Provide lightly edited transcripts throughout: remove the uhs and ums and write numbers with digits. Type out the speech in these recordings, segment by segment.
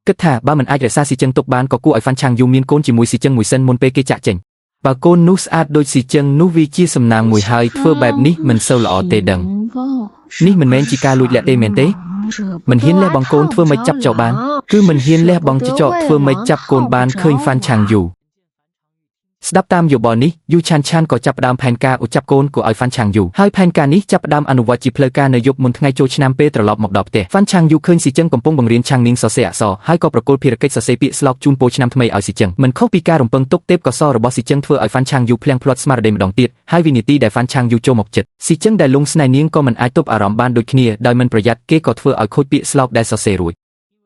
គិតថាបើមិនអាចរក្សាស៊ីចឹងទុកបានក៏គួរឲ្យហ្វាន់ឆាងយូមានកូនជាមួយស៊ីចឹងមួយសិនមុនពេលគេចាក់ចេញបើកូននោះស្អាតដូចស៊ីចឹងនោះវាជាសំណាងមួយហើយធ្វើបែបនេះមិនសូវល្អទេដឹងនេះមិនមែនជាការលួចលាក់ទេមែនទេមិនហ៊ានលះបង់កូនធ្វើមិនចាប់ចោលបានគឺមិនហ៊ានលះបង់ចោលធ្វើមិនចាប់កូនបានឃើញហ្វាន់ឆាងយូស្ដាប់តាមយោបល់នេះយូឆានឆានក៏ចាប់ផ្ដើមផែនការឧចាប់កូនគួរឲ្យហ្វាន់ឆាងយូហើយផែនការនេះចាប់ផ្ដើមអនុវត្តជាផ្លូវការនៅយប់មុនថ្ងៃចូលឆ្នាំពេលត្រឡប់មកដល់ផ្ទះហ្វាន់ឆាងយូឃើញស៊ីចឹងកំពុងបង្រៀនឆាងនីងសរសេរអក្សរហើយក៏ប្រគល់ភារកិច្ចសរសេរពាក្យស្លោកជូនពរឆ្នាំថ្មីឲ្យស៊ីចឹងមិនខុសពីការរំពឹងទុកទេពកោសល្យរបស់ស៊ីចឹងធ្វើឲ្យហ្វាន់ឆាងយូភ្លៀងភ្លាត់ស្មារតីម្ដងទៀតហើយវិនាទីដែលហ្វាន់ឆាងយូចូលមកចិត្តស៊ីចឹងដែលលងស្នេហ៍នាងក៏មិនអាចទប់អារម្មណ៍បានដូចគ្នាដោយមិនប្រយ័ត្នគេក៏ធ្វើឲ្យខូចពាក្យស្លោកដែលសរសេររួច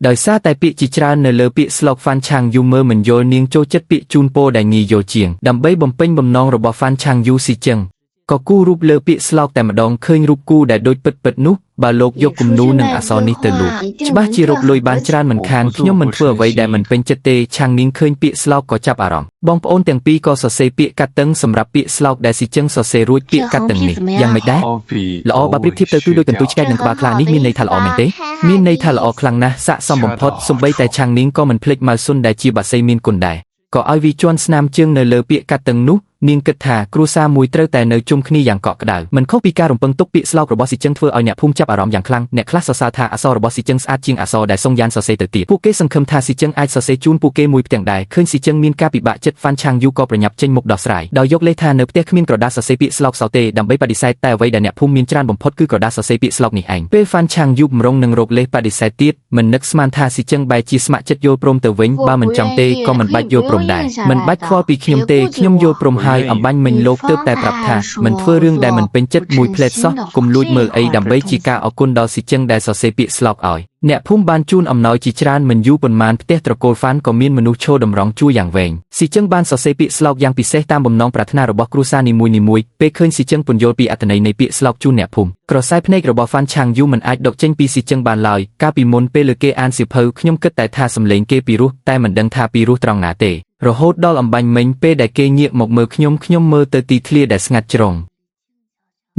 ដោយសារតែពាក្យជាច្រើននៅលើពាក្យស្លោកហ្វាន់ឆាងយូមើលមិនយល់នាងចូលចិត្តពាក្យជូនពរដែលងាយយល់ជាងដើម្បីបំពេញបំណងរបស់ហ្វាន់ឆាងយូស៊ីចឹងក៏គូររូបលើពាក្យស្លោកតែម្ដងឃើញរូបគូដែលដូចពិតនោះបើលោកយកគំនូនិងអក្សរនេះទៅលូកច្បាស់ជារកលុយបានច្រើនមិនខានខ្ញុំមិនធ្វើអ្វីដែលមិនពេញចិត្តទេឆាងនីងឃើញពាក្យស្លោកក៏ចាប់អារម្មណ៍បងប្អូនទាំងពីរក៏សរសេរពាក្យកាត់តឹងសម្រាប់ពាក្យស្លោកដែលស៊ីចឹងសរសេររួចពាក្យកាត់តឹងនេះយ៉ាងម៉េចដែរល្អបើប្រៀបធៀបទៅគឺដូចកន្ទុយឆ្កែនិងក្បាលខ្លានេះមានន័យថាល្អមែនទេមានន័យថាល្អខ្លាំងណាស់ស័ក្តិសមបំផុតសូម្បីតែឆាងនីងក៏មិនភ្លេចម៉ៅស៊ុនដែលជាបក្សីមានគុណដែរក៏ឲ្យវាជន់ស្នាមជើងនៅលើពាក្យកាត់តឹងនោះនាងគិតថាគ្រួសារមួយត្រូវតែនៅជុំគ្នាយ៉ាងកក់ក្ដៅមិនខុសពីការរំពឹងទុកពាក្យស្លោករបស់ស៊ីចឹងធ្វើឲ្យអ្នកភូមិចាប់អារម្មណ៍យ៉ាងខ្លាំងអ្នកខ្លះសរសើរថាអក្សររបស់ស៊ីចឹងស្អាតជាងអក្សរដែលសុងយ៉ានសរសេរទៅទៀតពួកគេសង្ឃឹមថាស៊ីចឹងអាចសរសេរជូនពួកគេមួយផ្ទាំងដែរឃើញស៊ីចឹងមានការពិបាកចិត្តហ្វាន់ឆាងយូក៏ប្រញាប់ចេញមុខដោះស្រាយដោយយកលេសថានៅផ្ទះគ្មានក្រដាសសរសេរពាក្យស្លោកសោះទេដើម្បីបដិសេធតែអ្វីដែលអ្នកភូមិមានច្រើនបំផុតគឺក្រដាសសរសេរពាក្យស្លោកនេះឯងពេលហ្វាន់ឆាងយូបំរុងនឹងរកលេសបដិសេធទៀតមិននឹកស្មានថាស៊ីចឹងបែរជាស្ម័គ្រចិត្តយល់ព្រមទៅវិញបើមិនចង់ទេក៏មិនបាច់យល់ព្រមដែរមិនបាច់ខ្វល់ពីខ្ញុំទេខ្ញុំយល់ព្រមហើយអំបញ្ញមិញលោកទើបតែប្រាប់ថាមិនធ្វើរឿងដែលមិនពេញចិត្តមួយផ្លែតសោះកុំលួចមើលអីដើម្បីជាការអរគុណដល់ស៊ីចឹងដែលសរសេរពាក្យស្លោកឲ្យអ្នកភូមិបានជូនអំណោយជាច្រើនមិនយូរប៉ុន្មានផ្ទះត្រកូលហ្វាន់ក៏មានមនុស្សឈរតម្រង់ជួរយ៉ាងវែងស៊ីចឹងបានសរសេរពាក្យស្លោកយ៉ាងពិសេសតាមបំណងប្រាថ្នារបស់គ្រួសារនីមួយៗពេលឃើញស៊ីចឹងពន្យល់ពីអត្ថន័យនៃពាក្យស្លោកជូនអ្នកភូមិក្រសែភ្នែករបស់ហ្វាន់ឆាងយូមិនអាចដកចេញពីស៊ីចឹងបានឡើយកាលពីមុនពេលលើគេអានសៀវភៅខ្ញុំគិតតែថាសំឡេងគេពីរោះតែមិនដឹងថាពីរោះត្រង់ណាទេរហូតដល់អំបញ្ញមិញពេលដែលគេងាកមកមើលខ្ញុំមើលទៅទីធ្លាដែលស្ងាត់ជ្រង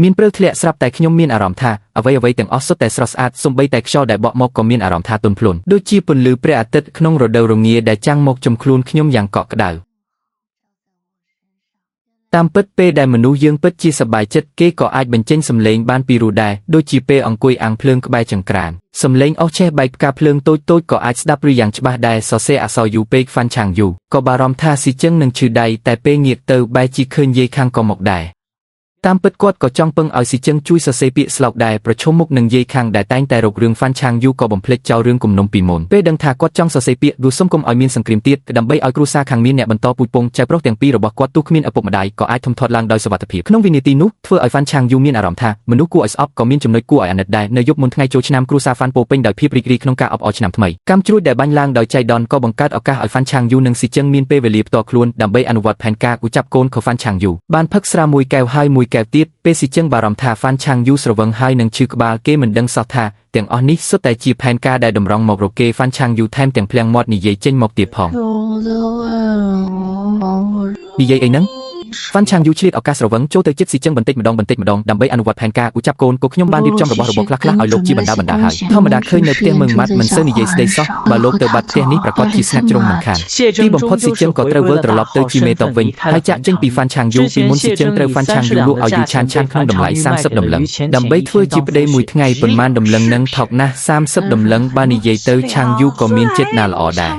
មានព្រៅធ្លាក់ស្រាប់តែខ្ញុំមានអារម្មណ៍ថាអ្វីទាំងអស់សុទ្ធតែស្រស់ស្អាតសូម្បីតែខ្យល់ដែលបក់មកក៏មានអារម្មណ៍ថាទន់ភ្លន់ដូចជាពន្លឺព្រះអាទិត្យក្នុងរដូវរងាដែលចាំងមកជំខ្លួនខ្ញុំយ៉ាងកក់ក្ដៅតាមពិតពេលដែលមនុស្សយើងពិតជាសប្បាយចិត្តគេក៏អាចបញ្ចេញសំឡេងបានពីរោះដែរដូចជាពេលអង្គុយអាំងភ្លើងក្បែរចង្ក្រានសំឡេងអស់ឆេះបែកផ្កាភ្លើងតូចក៏អាចស្ដាប់ឬយ៉ាងច្បាស់ដែរសរសេរអក្សរយូពេកហ្វាន់ឆាងយូក៏បារម្ភថាស៊ីចឹងនឹងឈឺដៃតែពេលងាកទៅបែរជាឃើញយាយខាងក៏មកដែរតាមពិតគាត់ក៏ចង់ពឹងឲ្យស៊ីចឹងជួយសរសេរពាក្យស្លោកដែរប្រឈមមុខនឹងយាយខាងដែលតែងតែរករឿងហ្វាន់ឆាងយូក៏បំភ្លេចចោលរឿងគំនុំពីមុនពេលដឹងថាគាត់ចង់សរសេរពាក្យឌូសុំកុំឲ្យមានសង្គ្រាមទៀតដើម្បីឲ្យគ្រួសារខាងមានអ្នកបន្តពូជពងចៅប្រុសទាំងពីររបស់គាត់ទោះគ្មានឪពុកម្ដាយក៏អាចធំធាត់ឡើងដោយសុវត្ថិភាពក្នុងវិនាទីនោះធ្វើឲ្យហ្វាន់ឆាងយូមានអារម្មណ៍ថាមនុស្សគួរឲ្យស្អប់ក៏មានចំណុចគួរឲ្យអាណិតដែរនៅយប់មុនថ្ងៃចូលឆ្នាំគ្រួសារហ្វាន់ពោពេញដោយភាពរីករាយក្នុងការអបអរឆ្នាំថ្មីកម្មជ្រួចដែលបាញ់ឡើងដោយចៃដន្យក៏បង្កើតឱកាសឲ្យហ្វាន់ឆាងយូនិងស៊ីចឹងមានពេលវេលាផ្ទាល់ខ្លួនដើម្បីអនុវត្តផែនការឧចាប់កូនខហ្វាន់ឆាងយូបានផឹកស្រាមួយកែវហើយមួយកែវទៀតពេលស៊ីចឹងបារម្ភថាហ្វាន់ឆាងយូស្រវឹងហើយនឹងឈឺក្បាលគេមិនដឹងសោះថាទាំងអស់នេះសុទ្ធតែជាផែនការដែលតម្រង់មករកគេហ្វាន់ឆាងយូថែមទាំងភ្លៀងមាត់និយាយចេញមកទៀតផងនិយាយអីហ្នឹងហ្វាន់ឆាងយូឆ្លៀតឱកាសស្រវឹងចូលទៅជិតស៊ីចឹងបន្តិចម្ដងដើម្បីអនុវត្តផែនការឧចាប់កូនក៏ខ្ញុំបានរៀបចំរបស់ខ្លះឲ្យលោកជាបណ្ដាហើយធម្មតាឃើញនៅផ្ទះមើងម៉ាត់មិនសូវនិយាយស្ដីសោះបើលោកទៅបាត់ផ្ទះនេះប្រកាសជាស្ងាត់ជ្រុងមិនខានទីបំផុតស៊ីចឹងក៏ត្រូវវិលត្រឡប់ទៅជាមេតបវិញហើយចាក់ចេញពីហ្វាន់ឆាងយូពីមុនស៊ីចឹងត្រូវហ្វាន់ឆាងយូលក់ឲ្យយូឆានក្នុងតម្លៃ30ដំឡឹងដើម្បីធ្វើជាប្តីមួយថ្ងៃប៉ុន្មានដំឡឹងនឹងថោកណាស់30ដំឡឹងបាននិយាយទៅឆាងយូក៏មានចិត្តណាល្អដែរ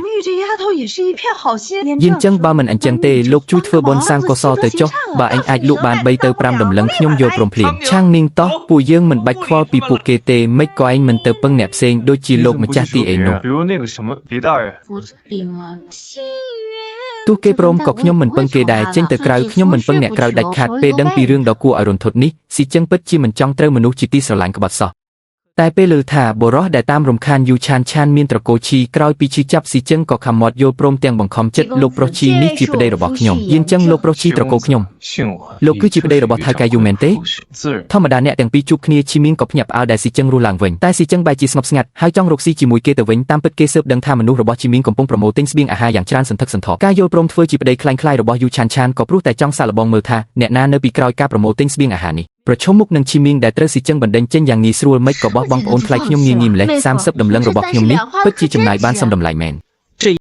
យិនចឹងបើមិនអញ្ចឹងទេលោកជួយធ្វើបុណ្យសាងកុសលទៅចុះបើអញអាចលក់បាន3ទៅ5ដំឡឹងខ្ញុំយកព្រមភ្លាមឆាងនីងតោះពួកយើងមិនបាច់ខ្វល់ពីពួកគេទេមិនក៏ឯងមិនទៅពឹងអ្នកផ្សេងដូចជាលោកម្ចាស់ទីអីនោះទោះគេព្រមក៏ខ្ញុំមិនពឹងគេដែរចេញទៅក្រៅខ្ញុំមិនពឹងអ្នកក្រៅដាច់ខាតពេលដឹងពីរឿងដ៏គួរឲ្យរន្ធត់នេះស៊ីចឹងពិតជាមិនចង់ត្រូវមនុស្សជាទីស្រឡាញ់ក្បត់សោះតែពេលលើថាបរោះដែលតាមរំខានយូឆានមានត្រកូលឈីក្រោយពីឈឺចាប់ស៊ីចឹងក៏ខំមាត់យល់ព្រមទាំងបង្ខំចិត្តលោកប្រុសឈីនេះជាប្តីរបស់ខ្ញុំយិនចឹងលោកប្រុសឈីត្រកូលខ្ញុំ លោកគឺជាប្តីរបស់ថៅកែយូមែនទេធម្មតាអ្នកទាំងពីរជួបគ្នាឈីមីងក៏ភ្ញាក់ផ្អើលដែលស៊ីចឹងរស់ឡើងវិញតែស៊ីចឹងបែរជាស្ងប់ស្ងាត់ហើយចង់រកស៊ីជាមួយគេទៅវិញតាមពិតគេស៊ើបដឹងថាមនុស្សរបស់ឈីមីងកំពុងប្រមូលទិញស្បៀងអាហារយ៉ាងច្រើនសន្ធឹកសន្ធាប់ការយល់ព្រមធ្វើជាប្តីខ្លាំងៗរបស់យូឆានឆានក៏ព្រោះតែចង់សាកល្បងមើលថាអ្នកណានៅពីក្រោយការប្រមូលទិញស្បៀងអាហារនេះប្រឈមមុខនឹងឈីមីងដែលត្រូវស៊ីចឹងបណ្ដេញចេញយ៉ាងងាយស្រួលមិនក៏បោះបង់ប្អូនថ្លៃខ្ញុំងាយៗម្លេះ30ដំឡឹងរបស់ខ្ញុំនេះពិតជាចំណាយបានសមតម្លៃមែន